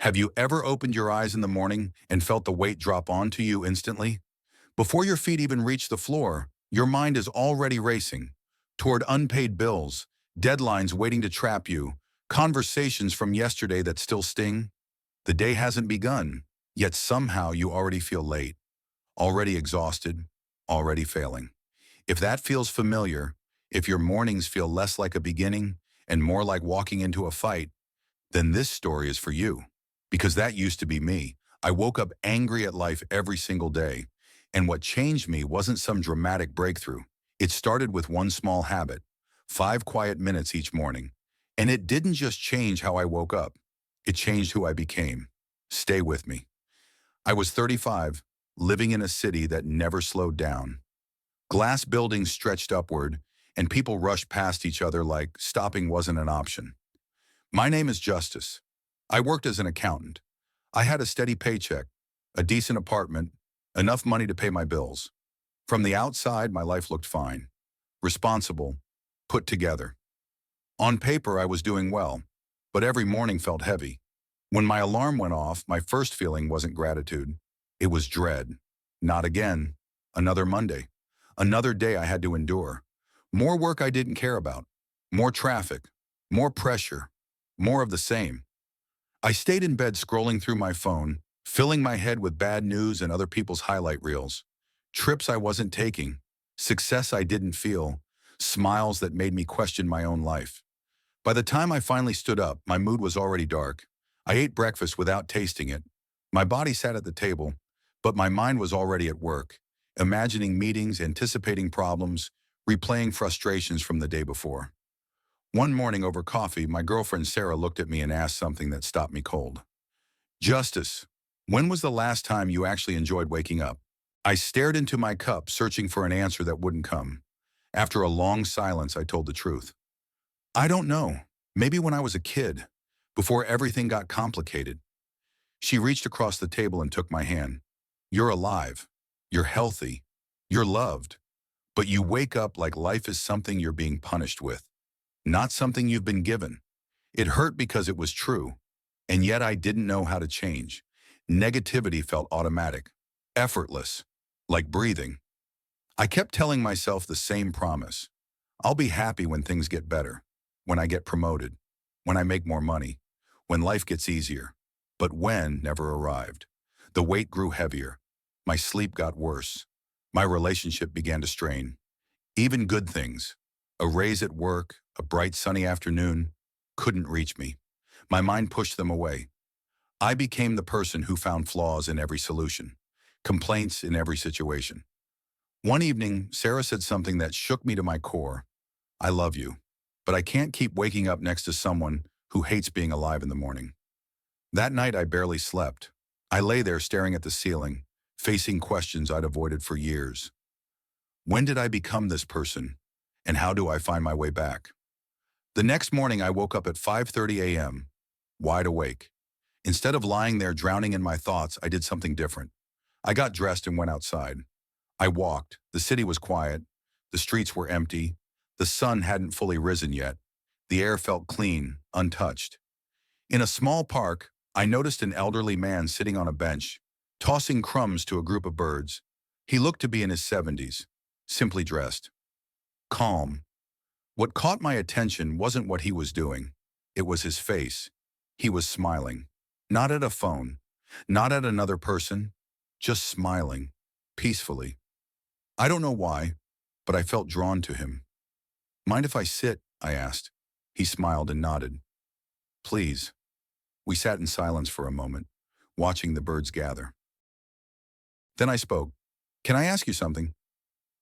Have you ever opened your eyes in the morning and felt the weight drop onto you instantly? Before your feet even reach the floor, your mind is already racing toward unpaid bills, deadlines waiting to trap you, conversations from yesterday that still sting. The day hasn't begun, yet somehow you already feel late, already exhausted, already failing. If that feels familiar, if your mornings feel less like a beginning and more like walking into a fight, then this story is for you. Because that used to be me. I woke up angry at life every single day. And what changed me wasn't some dramatic breakthrough. It started with one small habit, 5 quiet minutes each morning. And it didn't just change how I woke up. It changed who I became. Stay with me. I was 35, living in a city that never slowed down. Glass buildings stretched upward, and people rushed past each other like stopping wasn't an option. My name is Justice. I worked as an accountant. I had a steady paycheck, a decent apartment, enough money to pay my bills. From the outside, my life looked fine. Responsible, put together. On paper, I was doing well, but every morning felt heavy. When my alarm went off, my first feeling wasn't gratitude. It was dread. Not again. Another Monday. Another day I had to endure. More work I didn't care about. More traffic. More pressure. More of the same. I stayed in bed scrolling through my phone, filling my head with bad news and other people's highlight reels. Trips I wasn't taking. Success I didn't feel. Smiles that made me question my own life. By the time I finally stood up, my mood was already dark. I ate breakfast without tasting it. My body sat at the table, but my mind was already at work, imagining meetings, anticipating problems, replaying frustrations from the day before. One morning over coffee, my girlfriend Sarah looked at me and asked something that stopped me cold. Justice, when was the last time you actually enjoyed waking up? I stared into my cup, searching for an answer that wouldn't come. After a long silence, I told the truth. I don't know. Maybe when I was a kid, before everything got complicated. She reached across the table and took my hand. You're alive. You're healthy. You're loved. But you wake up like life is something you're being punished with, not something you've been given. It hurt because it was true, and yet I didn't know how to change. Negativity felt automatic, effortless, like breathing. I kept telling myself the same promise. I'll be happy when things get better, when I get promoted, when I make more money, when life gets easier. But when never arrived. The weight grew heavier. My sleep got worse. My relationship began to strain. Even good things, a raise at work, a bright sunny afternoon, couldn't reach me. My mind pushed them away. I became the person who found flaws in every solution, complaints in every situation. One evening, Sarah said something that shook me to my core. I love you, but I can't keep waking up next to someone who hates being alive in the morning. That night, I barely slept. I lay there staring at the ceiling, facing questions I'd avoided for years. When did I become this person? And how do I find my way back? The next morning, I woke up at 5:30 a.m., wide awake. Instead of lying there drowning in my thoughts, I did something different. I got dressed and went outside. I walked. The city was quiet. The streets were empty. The sun hadn't fully risen yet. The air felt clean, untouched. In a small park, I noticed an elderly man sitting on a bench, tossing crumbs to a group of birds. He looked to be in his 70s, simply dressed. Calm. What caught my attention wasn't what he was doing. It was his face. He was smiling. Not at a phone. Not at another person. Just smiling. Peacefully. I don't know why, but I felt drawn to him. Mind if I sit? I asked. He smiled and nodded. Please. We sat in silence for a moment, watching the birds gather. Then I spoke. Can I ask you something?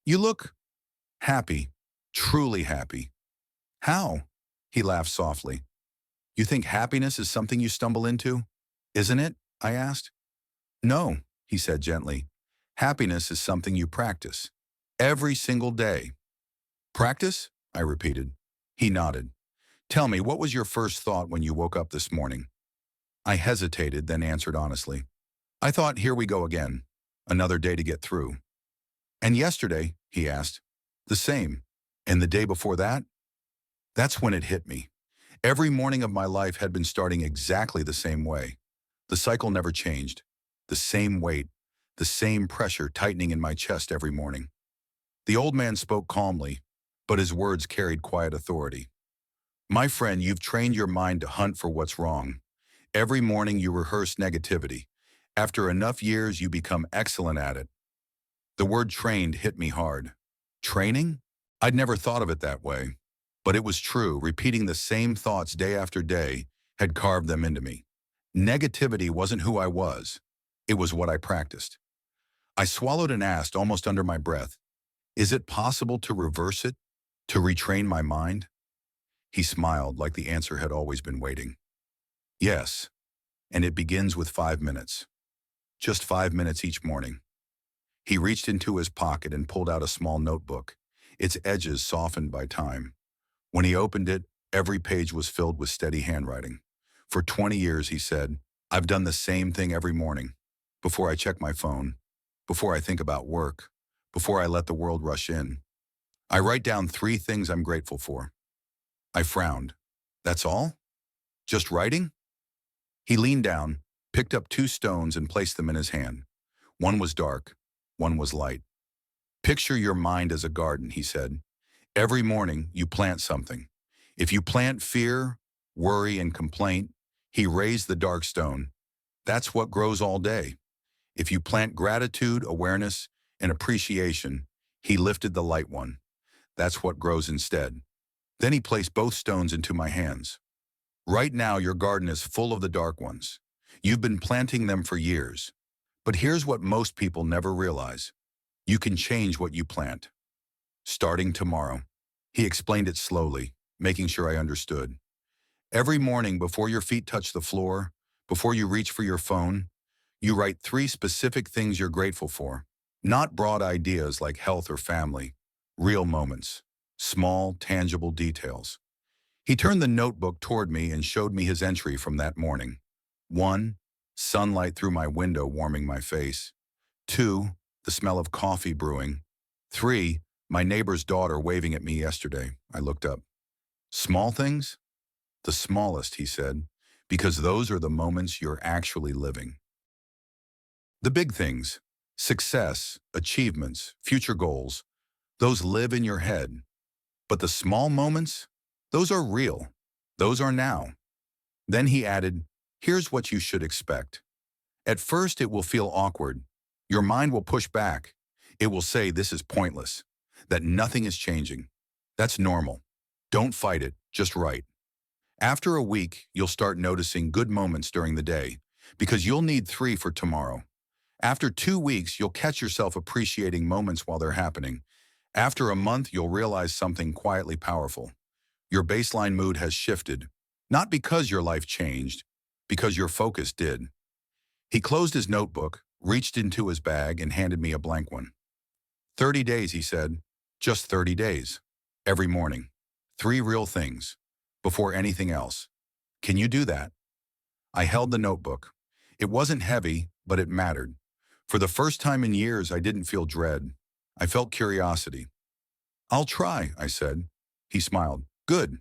You look happy, truly happy. How? He laughed softly. You think happiness is something you stumble into? Isn't it? I asked. No, he said gently. Happiness is something you practice. Every single day. Practice? I repeated. He nodded. Tell me, what was your first thought when you woke up this morning? I hesitated, then answered honestly. I thought, here we go again. Another day to get through. And yesterday, he asked. The same. And the day before that? That's when it hit me. Every morning of my life had been starting exactly the same way. The cycle never changed. The same weight, the same pressure tightening in my chest every morning. The old man spoke calmly, but his words carried quiet authority. My friend, you've trained your mind to hunt for what's wrong. Every morning you rehearse negativity. After enough years, you become excellent at it. The word trained hit me hard. Training? I'd never thought of it that way. But it was true. Repeating the same thoughts day after day had carved them into me. Negativity wasn't who I was. It was what I practiced. I swallowed and asked, almost under my breath, is it possible to reverse it? To retrain my mind? He smiled like the answer had always been waiting. Yes, and it begins with 5 minutes. Just 5 minutes each morning. He reached into his pocket and pulled out a small notebook, its edges softened by time. When he opened it, every page was filled with steady handwriting. For 20 years, he said, I've done the same thing every morning. Before I check my phone, before I think about work, before I let the world rush in, I write down 3 things I'm grateful for. I frowned. That's all? Just writing? He leaned down, picked up 2 stones and placed them in his hand. One was dark, one was light. Picture your mind as a garden, he said. Every morning you plant something. If you plant fear, worry, and complaint, he raised the dark stone. That's what grows all day. If you plant gratitude, awareness, and appreciation, he lifted the light one. That's what grows instead. Then he placed both stones into my hands. Right now, your garden is full of the dark ones. You've been planting them for years. But here's what most people never realize. You can change what you plant. Starting tomorrow. He explained it slowly, making sure I understood. Every morning before your feet touch the floor, before you reach for your phone, you write 3 specific things you're grateful for. Not broad ideas like health or family. Real moments. Small, tangible details. He turned the notebook toward me and showed me his entry from that morning. 1. Sunlight through my window warming my face. 2. The smell of coffee brewing. 3. My neighbor's daughter waving at me yesterday. I looked up. Small things? The smallest, he said, because those are the moments you're actually living. The big things, success, achievements, future goals, those live in your head. But the small moments, those are real. Those are now. Then he added, here's what you should expect. At first, it will feel awkward. Your mind will push back. It will say this is pointless, that nothing is changing. That's normal. Don't fight it, just write. After a week, you'll start noticing good moments during the day, because you'll need 3 for tomorrow. After 2 weeks, you'll catch yourself appreciating moments while they're happening. After a month, you'll realize something quietly powerful. Your baseline mood has shifted, not because your life changed, because your focus did. He closed his notebook, reached into his bag, and handed me a blank one. 30 days, he said. Just 30 days. Every morning. 3 real things. Before anything else. Can you do that? I held the notebook. It wasn't heavy, but it mattered. For the first time in years, I didn't feel dread. I felt curiosity. I'll try, I said. He smiled. Good.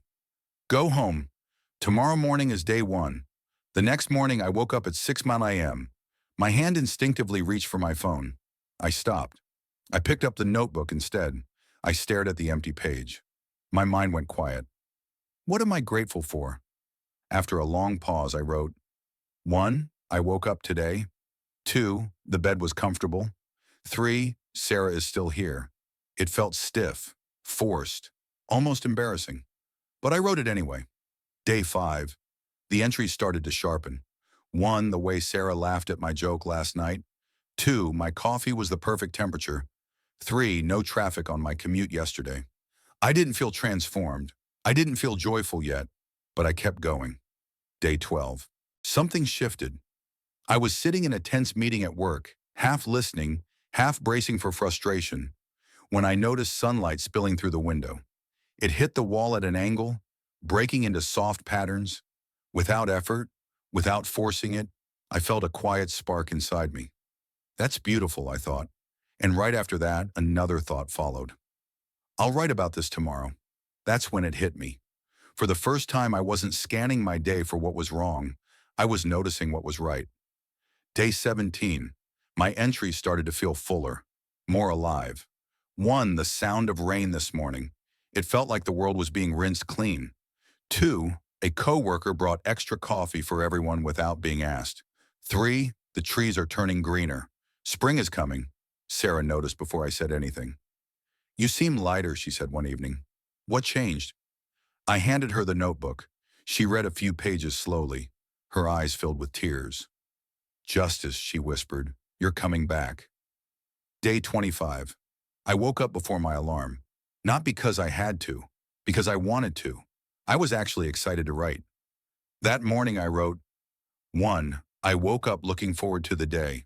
Go home. Tomorrow morning is day 1. The next morning, I woke up at 6 a.m. My hand instinctively reached for my phone. I stopped. I picked up the notebook instead. I stared at the empty page. My mind went quiet. What am I grateful for? After a long pause, I wrote, 1. I woke up today. 2. The bed was comfortable. 3. Sarah is still here. It felt stiff, forced, almost embarrassing. But I wrote it anyway. Day 5. The entries started to sharpen. 1. The way Sarah laughed at my joke last night. 2. My coffee was the perfect temperature. 3. No traffic on my commute yesterday. I didn't feel transformed. I didn't feel joyful yet, but I kept going. Day 12. Something shifted. I was sitting in a tense meeting at work, half listening, half bracing for frustration, when I noticed sunlight spilling through the window. It hit the wall at an angle, breaking into soft patterns. Without effort, without forcing it, I felt a quiet spark inside me. That's beautiful, I thought. And right after that, another thought followed. I'll write about this tomorrow. That's when it hit me. For the first time, I wasn't scanning my day for what was wrong. I was noticing what was right. Day 17. My entries started to feel fuller, more alive. 1. The sound of rain this morning. It felt like the world was being rinsed clean. 2. A coworker brought extra coffee for everyone without being asked. 3. The trees are turning greener. Spring is coming, Sarah noticed before I said anything. You seem lighter, she said one evening. What changed? I handed her the notebook. She read a few pages slowly, her eyes filled with tears. Justice, she whispered, you're coming back. Day 25. I woke up before my alarm. Not because I had to, because I wanted to. I was actually excited to write. That morning I wrote, 1. I woke up looking forward to the day.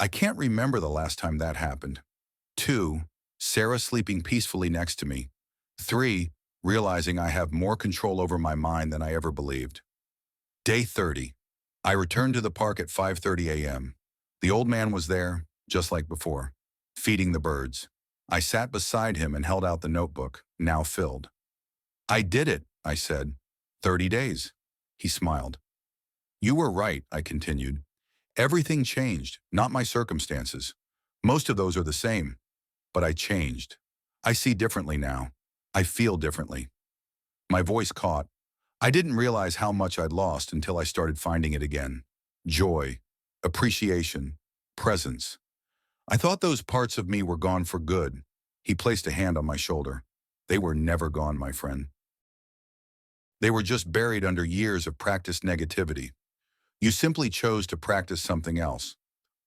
I can't remember the last time that happened. 2. Sarah sleeping peacefully next to me. 3. Realizing I have more control over my mind than I ever believed. Day 30. I returned to the park at 5:30 a.m. The old man was there, just like before, feeding the birds. I sat beside him and held out the notebook, now filled. I did it, I said. 30 days. He smiled. You were right, I continued. Everything changed, not my circumstances. Most of those are the same. But I changed. I see differently now. I feel differently. My voice caught. I didn't realize how much I'd lost until I started finding it again. Joy, appreciation, presence. I thought those parts of me were gone for good. He placed a hand on my shoulder. They were never gone, my friend. They were just buried under years of practiced negativity. You simply chose to practice something else.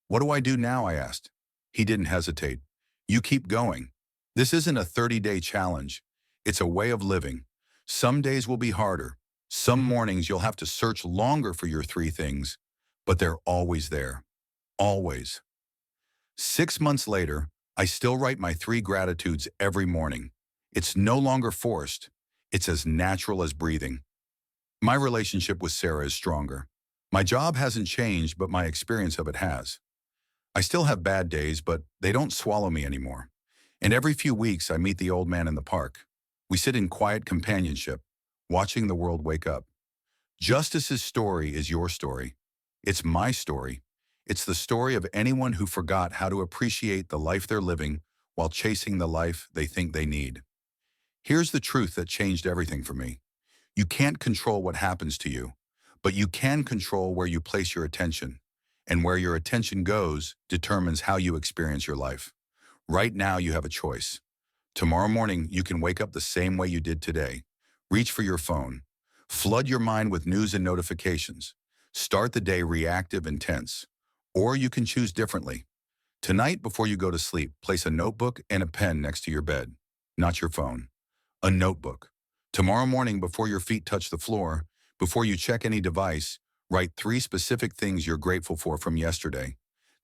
What do I do now? I asked. He didn't hesitate. You keep going. This isn't a 30-day challenge. It's a way of living. Some days will be harder. Some mornings you'll have to search longer for your 3 things, but they're always there. Always. 6 months later, I still write my 3 gratitudes every morning. It's no longer forced. It's as natural as breathing. My relationship with Sarah is stronger. My job hasn't changed, but my experience of it has. I still have bad days, but they don't swallow me anymore. And every few weeks, I meet the old man in the park. We sit in quiet companionship, watching the world wake up. Justice's story is your story. It's my story. It's the story of anyone who forgot how to appreciate the life they're living while chasing the life they think they need. Here's the truth that changed everything for me. You can't control what happens to you, but you can control where you place your attention. And where your attention goes determines how you experience your life. Right now, you have a choice. Tomorrow morning, you can wake up the same way you did today. Reach for your phone. Flood your mind with news and notifications. Start the day reactive and tense. Or you can choose differently. Tonight, before you go to sleep, place a notebook and a pen next to your bed, not your phone. A notebook. Tomorrow morning, before your feet touch the floor, before you check any device, write 3 specific things you're grateful for from yesterday.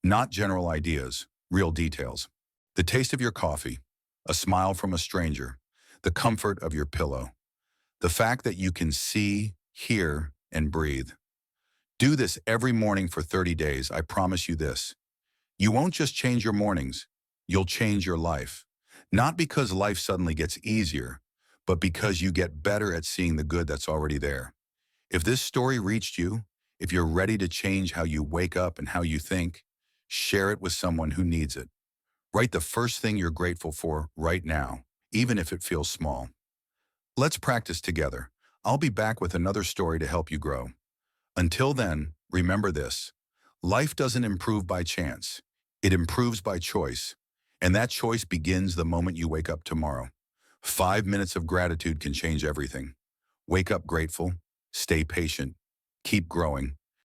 Not general ideas, real details. The taste of your coffee, a smile from a stranger, the comfort of your pillow, the fact that you can see, hear, and breathe. Do this every morning for 30 days, I promise you this. You won't just change your mornings, you'll change your life. Not because life suddenly gets easier, but because you get better at seeing the good that's already there. If this story reached you, if you're ready to change how you wake up and how you think, share it with someone who needs it. Write the first thing you're grateful for right now, even if it feels small. Let's practice together. I'll be back with another story to help you grow. Until then, remember this. Life doesn't improve by chance. It improves by choice. And that choice begins the moment you wake up tomorrow. 5 minutes of gratitude can change everything. Wake up grateful. Stay patient. Keep growing.